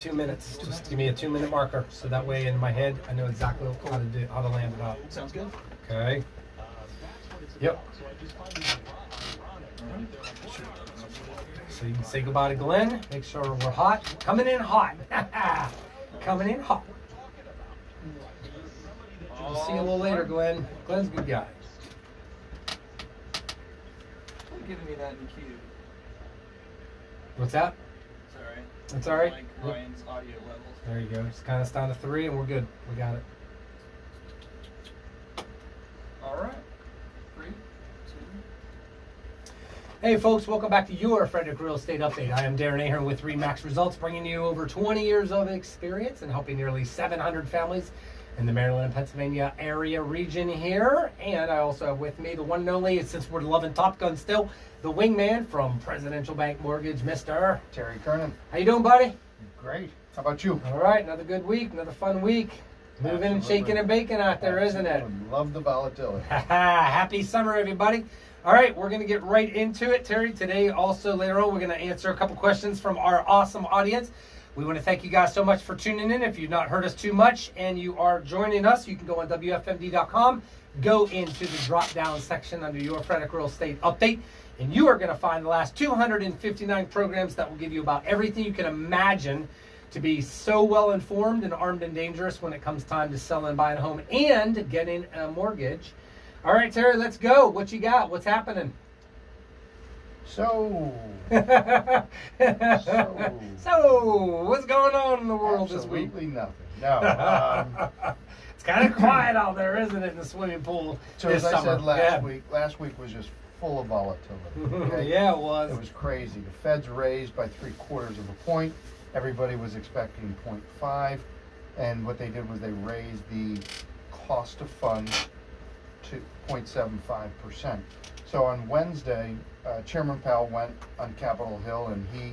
2 minutes. Just give me a 2-minute marker, so that way in my head I know exactly how to land it up. Sounds good. Okay. Yep. So you can say goodbye to Glenn. Make sure we're hot. Coming in hot. Coming in hot. We'll see you a little later, Glenn. Glenn's a good guy. You're giving me that in cue. What's that? Sorry. That's all right. Like Ryan's audio levels. There you go. Just kind of down to 3 and we're good. We got it. All right. 3, 2. Hey folks, welcome back to your Frederick Real Estate Update. I am Darren Ahern with RE/MAX Results, bringing you over 20 years of experience and helping nearly 700 families in the Maryland and Pennsylvania area region here. And I also have with me the one and only, since we're loving Top Gun still, the wingman from Presidential Bank Mortgage, Mr. Terry Kernan. How you doing, buddy? Great. How about you? All right, another good week, another fun week. Moving and shaking and baking out there, isn't it? Love the volatility. Happy summer, everybody. All right, we're going to get right into it, Terry. Today, also later on, we're going to answer a couple questions from our awesome audience. We want to thank you guys so much for tuning in. If you've not heard us too much and you are joining us, you can go on WFMD.com, go into the drop-down section under your Frederick Real Estate Update, and you are going to find the last 259 programs that will give you about everything you can imagine to be so well informed and armed and dangerous when it comes time to sell and buy a home and getting a mortgage. All right, Terry, let's go. What you got? What's happening? So, what's going on in the world this week? Absolutely nothing. No. It's kind of quiet out there, isn't it, in the swimming pool So this as I summer? said last week was just full of volatility. Okay? Yeah, it was. It was crazy. The Fed's raised by 3/4 of a point. Everybody was expecting 0.5, and what they did was they raised the cost of funds to 0.75%. So on Wednesday, Chairman Powell went on Capitol Hill and he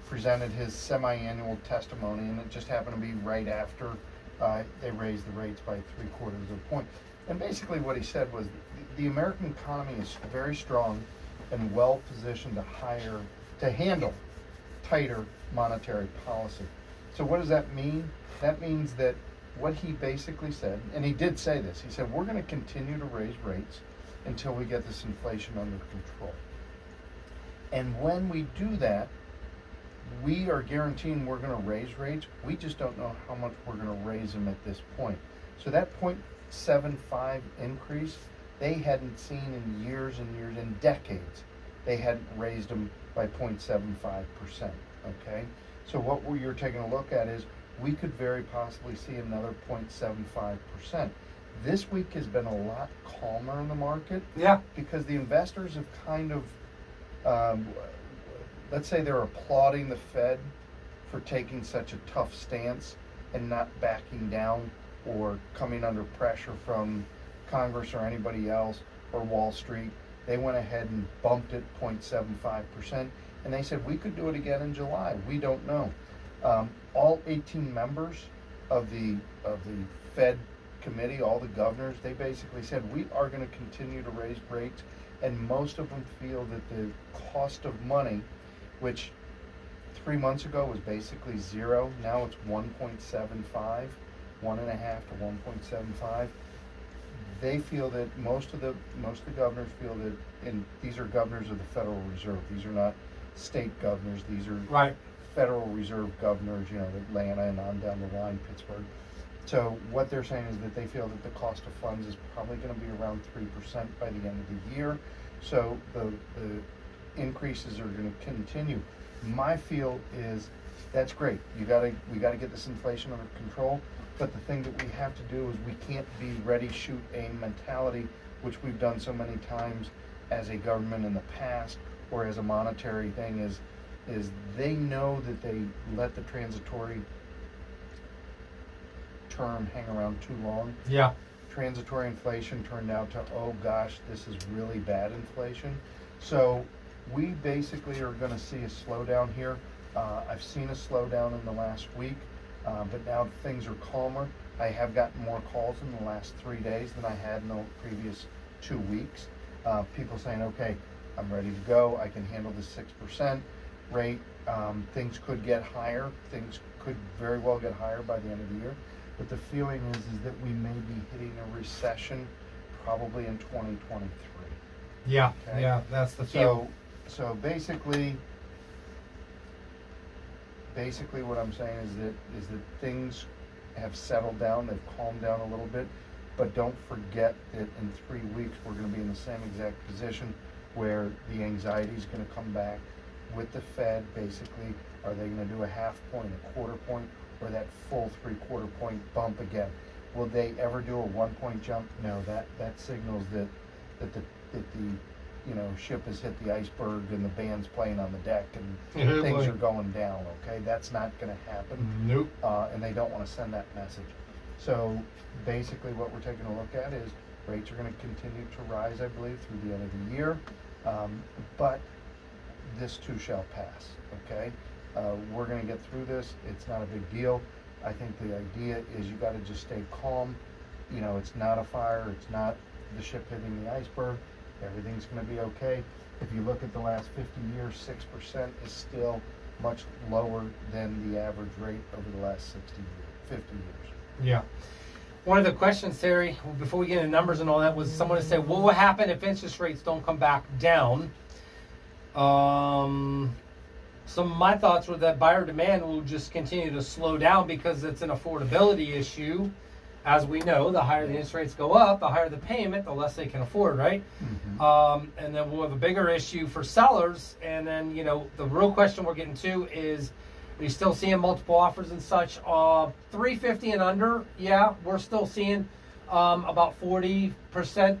presented his semi-annual testimony, and it just happened to be right after they raised the rates by 3/4 of a point. And basically what he said was the American economy is very strong and well positioned to handle tighter monetary policy. So what does that mean? That means that what he basically said, and he did say this, he said, we're going to continue to raise rates until we get this inflation under control. And when we do that, we are guaranteeing we're going to raise rates. We just don't know how much we're going to raise them at this point. So that 0.75 increase, they hadn't seen in years and years, in decades. They hadn't raised them by 0.75%, okay? So what you're taking a look at is we could very possibly see another 0.75%. This week has been a lot calmer in the market. Yeah. Because the investors have kind of, let's say they're applauding the Fed for taking such a tough stance and not backing down or coming under pressure from Congress or anybody else or Wall Street. They went ahead and bumped it 0.75%, and they said we could do it again in July. We don't know. All 18 members of the Fed committee, all the governors, they basically said we are going to continue to raise rates, and most of them feel that the cost of money, which 3 months ago was basically zero, now it's 1.75, 1.5 to 1.75. They feel that most of the governors feel that, and these are governors of the Federal Reserve. These are not state governors. These are Right. Federal Reserve governors, Atlanta and on down the line, Pittsburgh. So what they're saying is that they feel that the cost of funds is probably going to be around 3% by the end of the year. So the increases are going to continue. My feel is that's great. We got to get this inflation under control. But the thing that we have to do is we can't be ready, shoot, aim mentality, which we've done so many times as a government in the past or as a monetary thing, is they know that they let the transitory term hang around too long. Yeah. Transitory inflation turned out to, oh gosh, this is really bad inflation. So we basically are going to see a slowdown here. I've seen a slowdown in the last week. But now things are calmer. I have gotten more calls in the last 3 days than I had in the previous 2 weeks. People saying, okay, I'm ready to go. I can handle the 6% rate. Things could get higher. Things could very well get higher by the end of the year. But the feeling is that we may be hitting a recession probably in 2023. Yeah, Okay. yeah, that's the feel. So basically what I'm saying is that things have settled down, they've calmed down a little bit, but don't forget that in 3 weeks we're going to be in the same exact position where the anxiety is going to come back with the Fed. Basically, are they going to do a half point, a quarter point, or that full 3/4 point bump again? Will they ever do a 1 point jump? No, that signals that the ship has hit the iceberg and the band's playing on the deck and Oh, things boy. are going down. Okay, that's not going to happen. Nope. And they don't want to send that message. So basically, what we're taking a look at is rates are going to continue to rise, I believe, through the end of the year. But this too shall pass. Okay, we're going to get through this. It's not a big deal. I think the idea is you got to just stay calm. You know, it's not a fire. It's not the ship hitting the iceberg. Everything's going to be okay. If you look at the last 50 years, 6% is still much lower than the average rate over the last 50 years. Yeah. One of the questions, Terry, before we get into numbers and all that, was someone said, what will happen if interest rates don't come back down? Some of my thoughts were that buyer demand will just continue to slow down because it's an affordability issue. As we know, the higher the interest rates go up, the higher the payment, the less they can afford, right? Mm-hmm. And then we'll have a bigger issue for sellers. And then, the real question we're getting to is, are you still seeing multiple offers and such? 350 and under, yeah, we're still seeing about 40%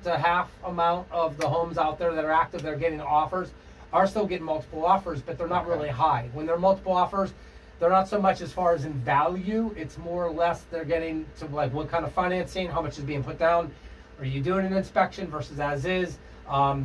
to half amount of the homes out there that are active that are getting offers are still getting multiple offers, but they're not really high. When they're multiple offers, they're not so much as far as in value. It's more or less they're getting to like what kind of financing, how much is being put down. Are you doing an inspection versus as is?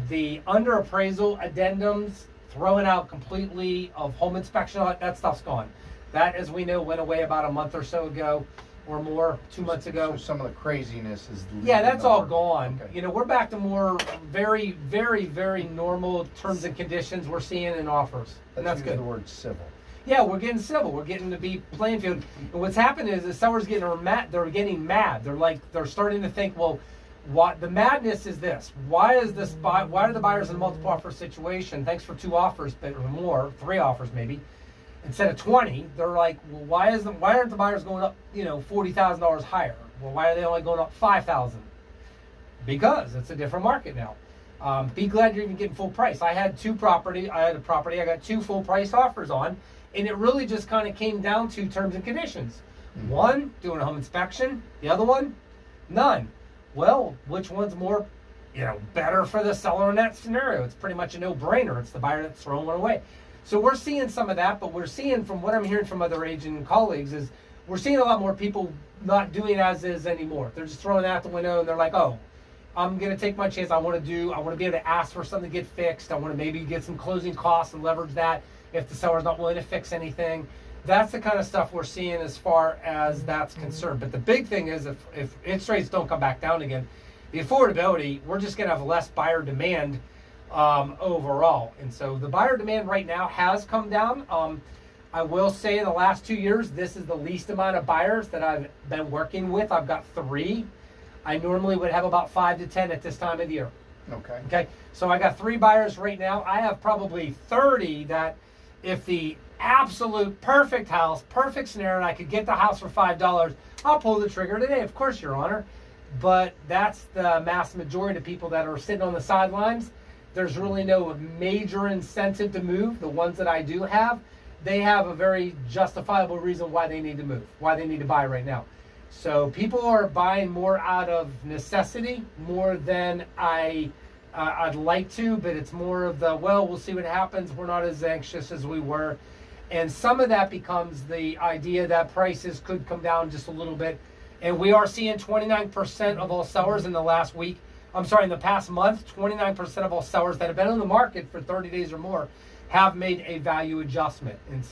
The under appraisal addendums, throwing out completely of home inspection, that stuff's gone. That, as we know, went away about a month or so ago or more, 2 months ago. So some of the craziness is Yeah, that's all gone. gone. Okay. We're back to more very, very, very normal terms and conditions we're seeing in offers. And that's Let's use good. the word civil. Yeah, we're getting civil. We're getting to be playing field. And what's happened is the sellers they're getting mad. They're starting to think, well, what the madness is this? Why are the buyers in a multiple offer situation? Thanks for 2 offers, but or more, 3 offers maybe, instead of 20. They're like, well, why aren't the buyers going up, $40,000 higher? Well, why are they only going up $5,000? Because it's a different market now. Be glad you're even getting full price. I had a property I got 2 full price offers on, and it really just kind of came down to terms and conditions. Mm-hmm. One, doing a home inspection. The other one, none. Well, which one's more, better for the seller in that scenario? It's pretty much a no-brainer. It's the buyer that's throwing one away. So we're seeing some of that, but we're seeing, from what I'm hearing from other agent colleagues, is we're seeing a lot more people not doing as is anymore. They're just throwing that out the window, and they're like, oh, I'm going to take my chance. I want to be able to ask for something to get fixed. I want to maybe get some closing costs and leverage that if the seller's not willing to fix anything. That's the kind of stuff we're seeing as far as that's concerned. But the big thing is if interest rates don't come back down again, the affordability, we're just going to have less buyer demand overall. And so the buyer demand right now has come down. I will say in the last 2 years, this is the least amount of buyers that I've been working with. I've got 3. I normally would have about 5 to 10 at this time of the year. Okay. So I got 3 buyers right now. I have probably 30 that if the absolute perfect house, perfect scenario, and I could get the house for $5, I'll pull the trigger today, of course, Your Honor. But that's the mass majority of people that are sitting on the sidelines. There's really no major incentive to move. The ones that I do have, they have a very justifiable reason why they need to move, why they need to buy right now. So people are buying more out of necessity, more than I'd like to, but it's more of the, well, we'll see what happens. We're not as anxious as we were. And some of that becomes the idea that prices could come down just a little bit. And we are seeing 29% of all sellers in the past month, 29% of all sellers that have been on the market for 30 days or more have made a value adjustment. And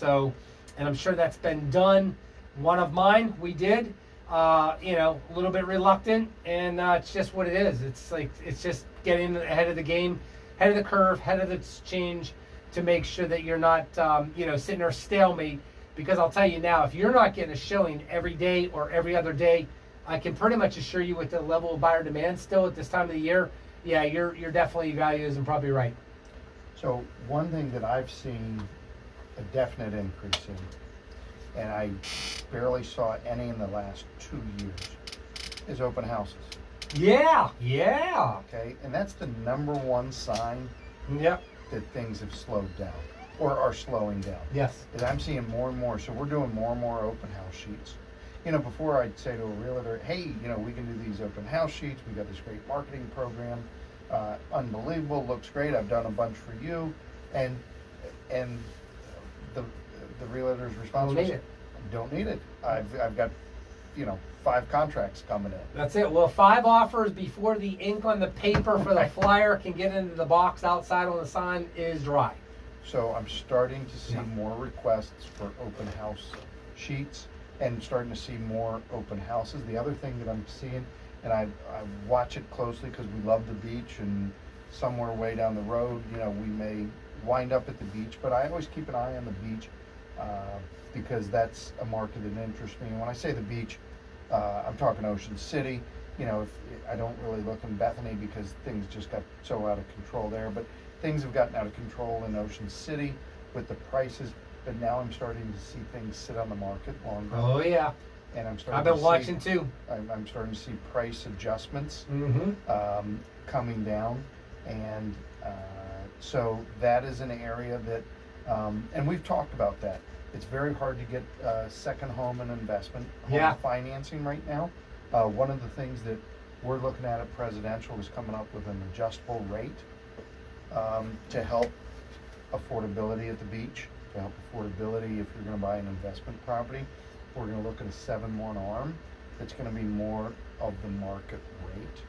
I'm sure that's been done. One of mine, we did, a little bit reluctant, and it's just what it is. It's just getting ahead of the game, ahead of the curve, ahead of the change, to make sure that you're not, sitting there stalemate Because I'll tell you now, if you're not getting a showing every day or every other day, I can pretty much assure you with the level of buyer demand still at this time of the year, yeah, your definitely value isn't probably right. So one thing that I've seen a definite increase in, and I barely saw any in the last 2 years, is open houses. Yeah, yeah. Okay, and that's the number one sign Yep. that things have slowed down or are slowing down. Yes. Is I'm seeing more and more. So we're doing more and more open house sheets. You know, before I'd say to a realtor, hey, you know, we can do these open house sheets. We got this great marketing program. Unbelievable, looks great. I've done a bunch for you. And the realtor's response was, don't need it. I've got, you know, 5 contracts coming in. That's it. Well, 5 offers before the ink on the paper for the flyer can get into the box outside on the sign is dry. So I'm starting to see Yeah. more requests for open house sheets and starting to see more open houses. The other thing that I'm seeing, and I watch it closely because we love the beach, and somewhere way down the road, you know, we may wind up at the beach, but I always keep an eye on the beach because that's a market that interests me. And when I say the beach, I'm talking Ocean City. You know, if I don't really look in Bethany because things just got so out of control there, but things have gotten out of control in Ocean City with the prices. But now I'm starting to see things sit on the market longer. Oh, yeah. And I'm starting. I've been to watching see, too. I'm starting to see price adjustments Mm-hmm. coming down, and so that is an area that, and we've talked about that. It's very hard to get second home and investment home financing right now. One of the things that we're looking at Presidential is coming up with an adjustable rate to help affordability at the beach, to help affordability if you're going to buy an investment property. We're going to look at a 7-1 ARM that's going to be more of the market rate,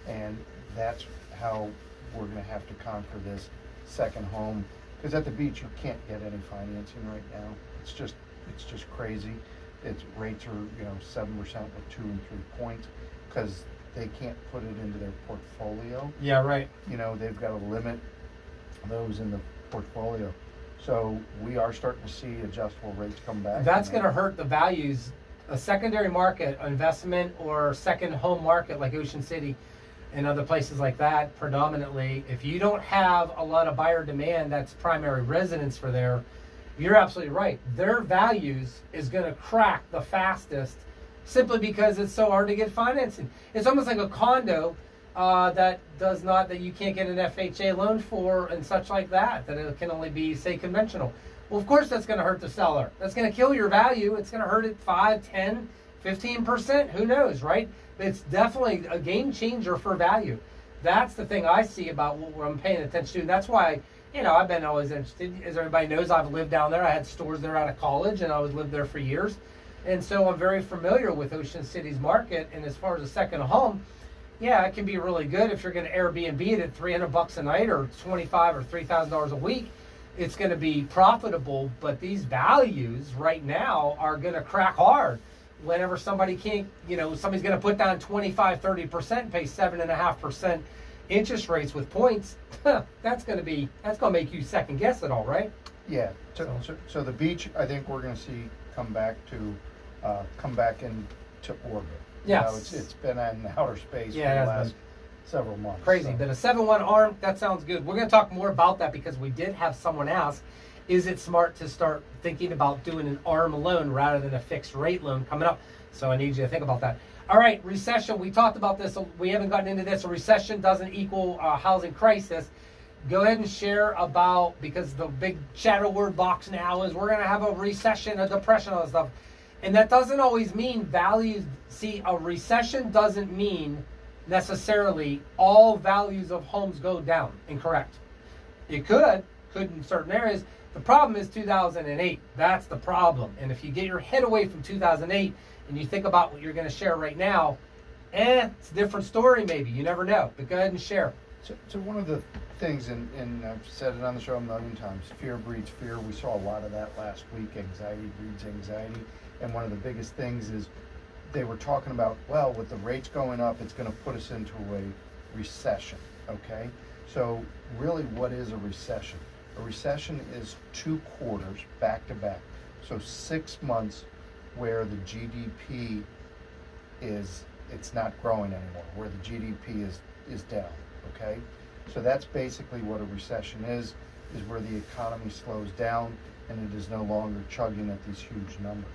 and that's how we're going to have to conquer this second home. Because at the beach you can't get any financing right now. It's just crazy. Its rates are 7% with 2 and 3 points because they can't put it into their portfolio. Yeah, right. You know, they've got to limit those in the portfolio. So we are starting to see adjustable rates come back. That's going to hurt the values. A secondary market, investment or second home market like Ocean City and other places like that, predominantly, if you don't have a lot of buyer demand that's primary residence for there, you're absolutely right. Their values is going to crack the fastest simply because it's so hard to get financing. It's almost like a condo that you can't get an FHA loan for and such like that it can only be, say, conventional. Well, of course that's going to hurt the seller. That's going to kill your value. It's going to hurt it 5, 10, 15%. Who knows, right? But it's definitely a game changer for value. That's the thing I see about what I'm paying attention to. And that's why, I've been always interested. As everybody knows, I've lived down there. I had stores there out of college, and I was lived there for years. And so I'm very familiar with Ocean City's market. And as far as a second home, yeah, it can be really good if you're going to Airbnb it at $300 a night or $25,000 or $3,000 a week. It's going to be profitable, but these values right now are going to crack hard. Whenever somebody can't, somebody's going to put down 25, 30% and pay 7.5% interest rates with points. That's going to make you second guess it all, right? Yeah. So the beach, I think we're going to see come back into orbit. Yes. It's been in outer space for the last several months. Crazy. So. But a 7-1 ARM, that sounds good. We're going to talk more about that because we did have someone ask, is it smart to start thinking about doing an ARM loan rather than a fixed rate loan coming up? So I need you to think about that. All right, recession. We talked about this. We haven't gotten into this. A recession doesn't equal a housing crisis. Go ahead and share about, because the big shadow word box now is we're going to have a recession, a depression, all that stuff. And that doesn't always mean values. See, a recession doesn't mean necessarily all values of homes go down. Incorrect. It could in certain areas. The problem is 2008. That's the problem. And if you get your head away from 2008 and you think about what you're going to share right now, it's a different story maybe. You never know. But go ahead and share. So one of the things, and I've said it on the show a million times, fear breeds fear. We saw a lot of that last week. Anxiety breeds anxiety. And one of the biggest things is they were talking about, well, with the rates going up, it's going to put us into a recession, okay? So really, what is a recession? A recession is 2 quarters back to back. So 6 months where the GDP it's not growing anymore, where the GDP is down, okay? So that's basically what a recession is where the economy slows down and it is no longer chugging at these huge numbers.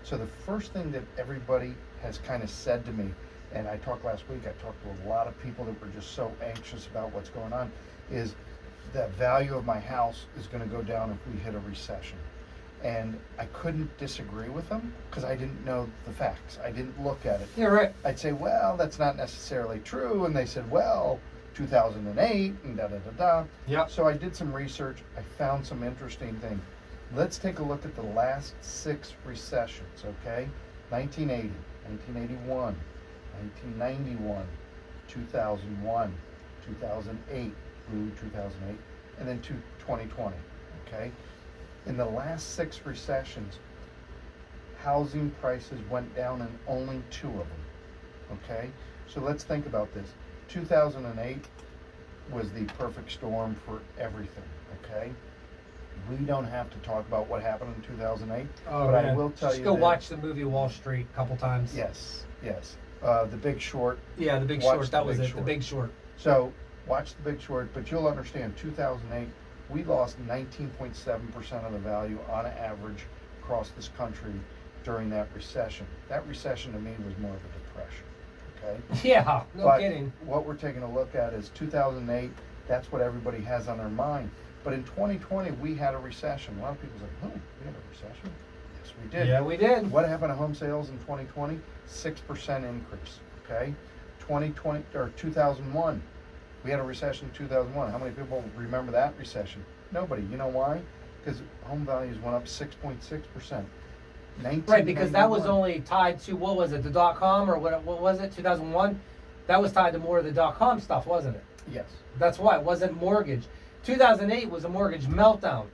So the first thing that everybody has kind of said to me, and I talked last week, I talked to a lot of people that were just so anxious about what's going on, is the value of my house is going to go down if we hit a recession. And I couldn't disagree with them because I didn't know the facts. I didn't look at it. Yeah, right. I'd say, well, that's not necessarily true. And they said, well, 2008 and da-da-da-da. Yep. So I did some research. I found some interesting things. Let's take a look at the last 6 recessions, okay? 1980, 1981, 1991, 2001, 2008, through 2008, and then 2020, okay? In the last 6 recessions, housing prices went down in only 2 of them, okay? So let's think about this. 2008 was the perfect storm for everything, okay? We don't have to talk about what happened in 2008, Oh, but man. I will tell Just you go that- watch the movie Wall Street a couple times. Yes, yes. The Big Short. Yeah, The Big Watch Short. The That was Big it. The Short. Big Short. So watch The Big Short, but you'll understand 2008, we lost 19.7% of the value on average across this country during that recession. That recession to me was more of a depression, okay? Yeah, no But kidding. what we're taking a look at is 2008, that's what everybody has on their mind. But in 2020, we had a recession. A lot of people say, oh, we had a recession? Yes, we did. Yeah, we did. What happened to home sales in 2020? 6% increase, okay? 2020, or 2001, we had a recession in 2001. How many people remember that recession? Nobody. You know why? Because home values went up 6.6%. Right, because that was 1991. only tied to, what was it, the .com or what was it, 2001? That was tied to more of the .com stuff, wasn't it? Yes. That's why it wasn't mortgage. 2008 was a mortgage meltdown.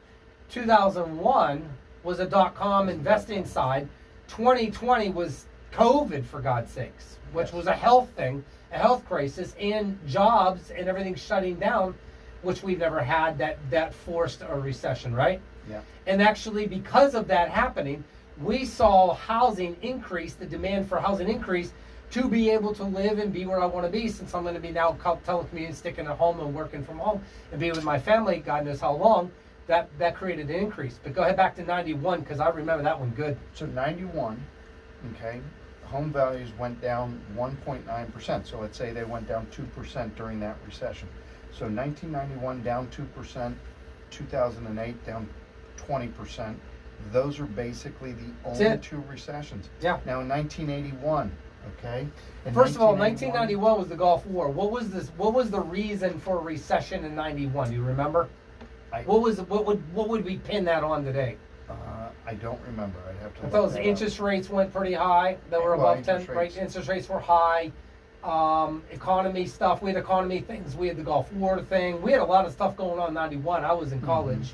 2001 was a .com investing side. 2020 was COVID, for God's sakes, which Yes. was a health thing, a health crisis, and jobs and everything shutting down, which we've never had, that forced a recession, right? Yeah. And actually, because of that happening, we saw housing increase, the demand for housing increase to be able to live and be where I want to be, since I'm going to be now telecommuting, sticking at home and working from home and be with my family, God knows how long, that created an increase. But go ahead back to 91, because I remember that one good. So 91, okay, home values went down 1.9%. So let's say they went down 2% during that recession. So 1991 down 2%, 2008 down 20%. Those are basically the only it. 2 recessions. Yeah. Now in 1981, okay. in First of all, 1991 was the Gulf War. What was the reason for a recession in 91? Do you remember? What would we pin that on today? I don't remember. I'd have to. I look thought it was that interest rates went pretty high. They were Well, above 10. interest Right, rates. interest rates were high. Economy stuff. We had economy things. We had the Gulf War thing. We had a lot of stuff going on in 91. I was in college.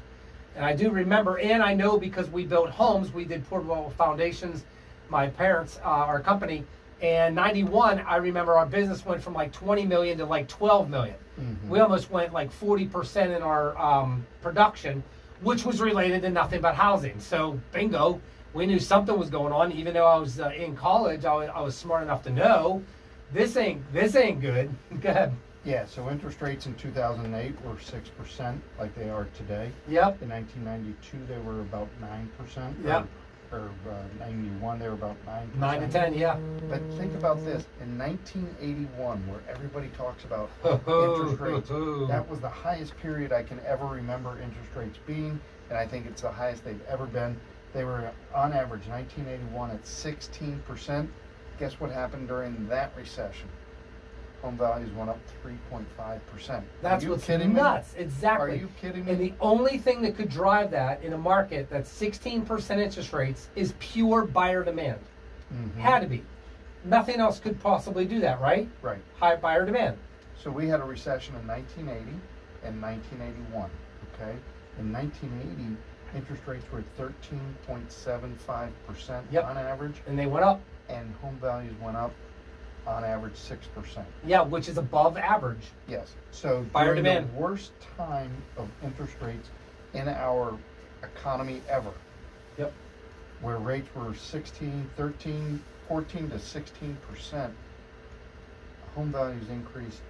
And I do remember, and I know because we built homes, we did portable foundations, my parents, our company, and 91, I remember our business went from like 20 million to like 12 million. Mhm. We almost went like 40% in our production, which was related to nothing but housing. So bingo, we knew something was going on. Even though I was in college, I was smart enough to know this ain't good. Go ahead. Yeah, so interest rates in 2008 were 6% like they are today. Yep. In 1992, they were about 9%. Yep. Or 91, they were about 9%. 9 to 10, yeah. But think about this. In 1981, where everybody talks about interest rates, that was the highest period I can ever remember interest rates being, and I think it's the highest they've ever been. They were, on average, 1981 at 16%. Guess what happened during that recession? Home values went up 3.5%. That's Are you what's kidding nuts. me? Exactly. Are you kidding me? And the only thing that could drive that in a market that's 16% interest rates is pure buyer demand. Mhm. Had to be. Nothing else could possibly do that, right? Right. High buyer demand. So we had a recession in 1980 and 1981, okay? In 1980, interest rates were 13.75% Yep. on average, And they went up. and home values went up on average 6%. Yeah, which is above average. Yes. So Buyer during demand. the worst time of interest rates in our economy ever, Yep. where rates were 16, 13, 14 to 16%, home values increased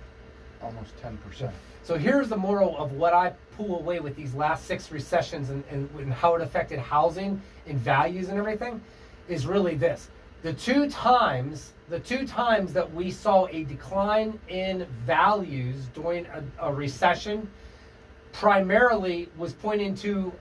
almost 10%. So here's the moral of what I pull away with these last 6 recessions and how it affected housing and values and everything is really this. The two times that we saw a decline in values during a recession primarily was pointing to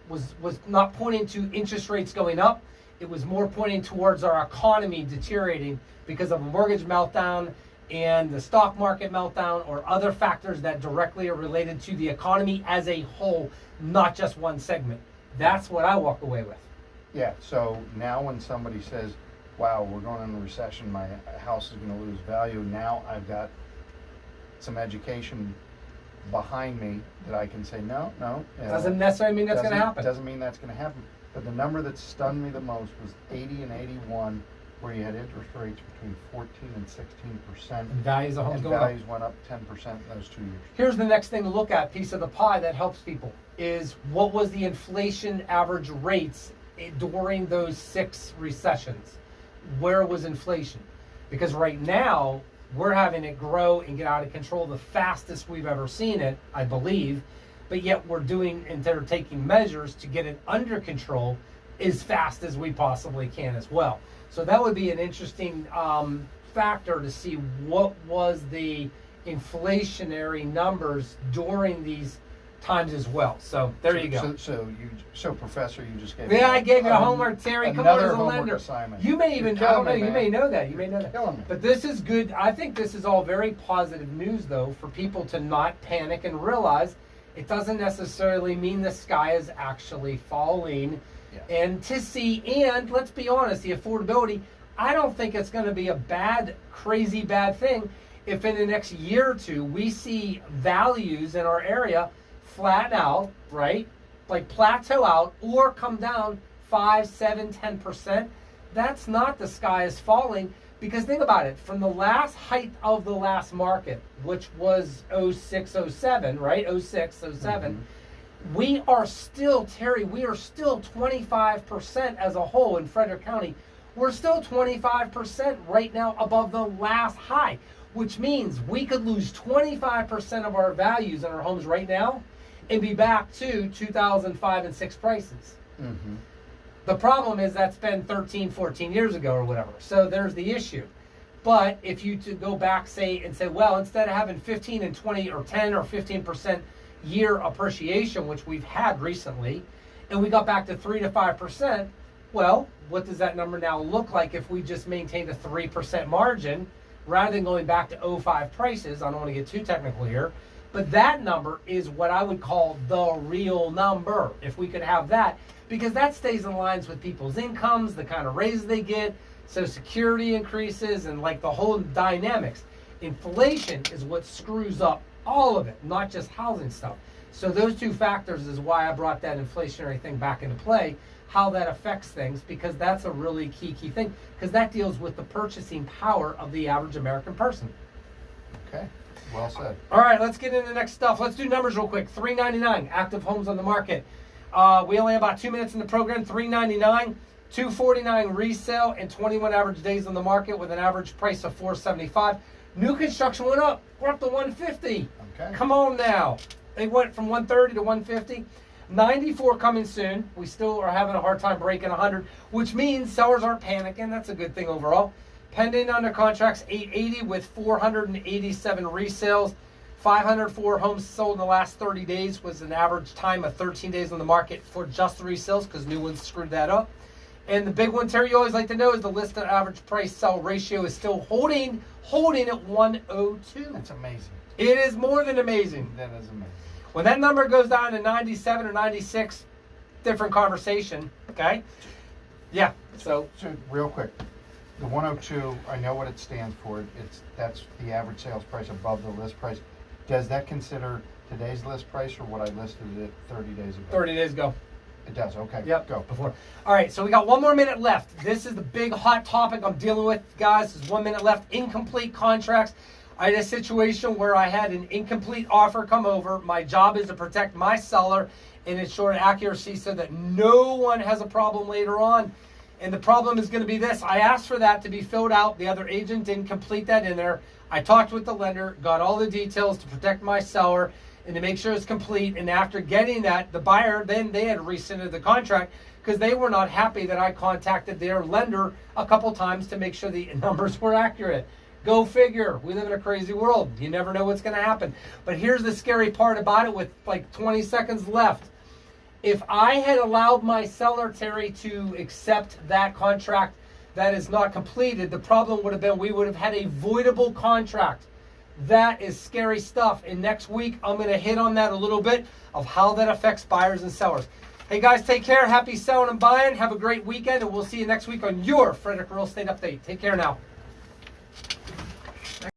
was not pointing to interest rates going up. It was more pointing towards our economy deteriorating because of a mortgage meltdown and the stock market meltdown or other factors that directly are related to the economy as a whole, not just one segment. That's what I walk away with. Yeah, so now when somebody says, wow, we're going into a recession, my house is going to lose value, now I've got some education behind me that I can say, no. Doesn't necessarily mean that's going to happen. Doesn't mean that's going to happen. But the number that stunned me the most was 80 and 81, where you had interest rates between 14 and 16%. And values of homes going up. And values went up 10% in those 2 years. Here's the next thing to look at, piece of the pie that helps people, is what was the inflation average rates during those 6 recessions? Where was inflation? Because right now, we're having it grow and get out of control the fastest we've ever seen it, I believe. But yet we're doing and they're taking measures to get it under control as fast as we possibly can as well. So that would be an interesting factor to see what was the inflationary numbers during these times as well. So there you go. So Professor, you just gave. Yeah, I gave you a homework, Terry. Come on, as a lender. Assignment. You may even, I don't know, you may know that. You may know that. Killing me. But this is good. I think this is all very positive news, though, for people to not panic and realize it doesn't necessarily mean the sky is actually falling. Yeah. And to see, and let's be honest, the affordability, I don't think it's going to be a bad, crazy bad thing if in the next year or two we see values in our area flatten out, right? Like plateau out or come down 5, 7, 10%. That's not the sky is falling, because think about it. From the last height of the last market, which was 06, 07, right? 06, 07, we are still, Terry, we are still 25% as a whole in Frederick County. We're still 25% right now above the last high, which means we could lose 25% of our values in our homes right now and be back to 2005 and 6 prices. Mm-hmm. The problem is that's been 13, 14 years ago or whatever. So there's the issue. But if you to go back, say, well, instead of having 15 and 20 or 10 or 15% year appreciation, which we've had recently, and we got back to 3 to 5%, well, what does that number now look like if we just maintained a 3% margin rather than going back to 05 prices? I don't want to get too technical here. But that number is what I would call the real number, if we could have that, because that stays in lines with people's incomes, the kind of raises they get, Social Security increases, and like the whole dynamics. Inflation is what screws up all of it, not just housing stuff. So those two factors is why I brought that inflationary thing back into play, how that affects things, because that's a really key thing, because that deals with the purchasing power of the average American person. Okay. Well said. All right, let's get into the next stuff. Let's do numbers real quick. 399 active homes on the market. We only have about 2 minutes in the program. 399, 249 resale, and 21 average days on the market with an average price of 475. New construction went up. We're up to 150. Okay. Come on now. They went from 130 to 150. 94 coming soon. We still are having a hard time breaking 100, which means sellers aren't panicking. That's a good thing overall. Pending under contracts, 880 with 487 resales. 504 homes sold in the last 30 days was an average time of 13 days on the market for just the resales, because new ones screwed that up. And the big one, Terry, you always like to know, is the list of average price sell ratio is still holding at 102. That's amazing. It is more than amazing. That is amazing. When that number goes down to 97 or 96, different conversation, okay? Yeah, so real quick, the 102, I know what it stands for. That's the average sales price above the list price. Does that consider today's list price or what I listed it 30 days ago? 30 days ago. It does, okay. Yep, Go. before. All right, so we got 1 more minute left. This is the big hot topic I'm dealing with, guys. There's 1 minute left. Incomplete contracts. I had a situation where I had an incomplete offer come over. My job is to protect my seller and ensure accuracy so that no one has a problem later on. And the problem is going to be this. I asked for that to be filled out. The other agent didn't complete that in there. I talked with the lender, got all the details to protect my seller and to make sure it's complete. And after getting that, the buyer, then they had rescinded the contract because they were not happy that I contacted their lender a couple times to make sure the numbers were accurate. Go figure. We live in a crazy world. You never know what's going to happen. But here's the scary part about it with like 20 seconds left. If I had allowed my seller, Terry, to accept that contract that is not completed, the problem would have been we would have had a voidable contract. That is scary stuff. And next week, I'm going to hit on that a little bit of how that affects buyers and sellers. Hey, guys, take care. Happy selling and buying. Have a great weekend, and we'll see you next week on your Frederick Real Estate Update. Take care now.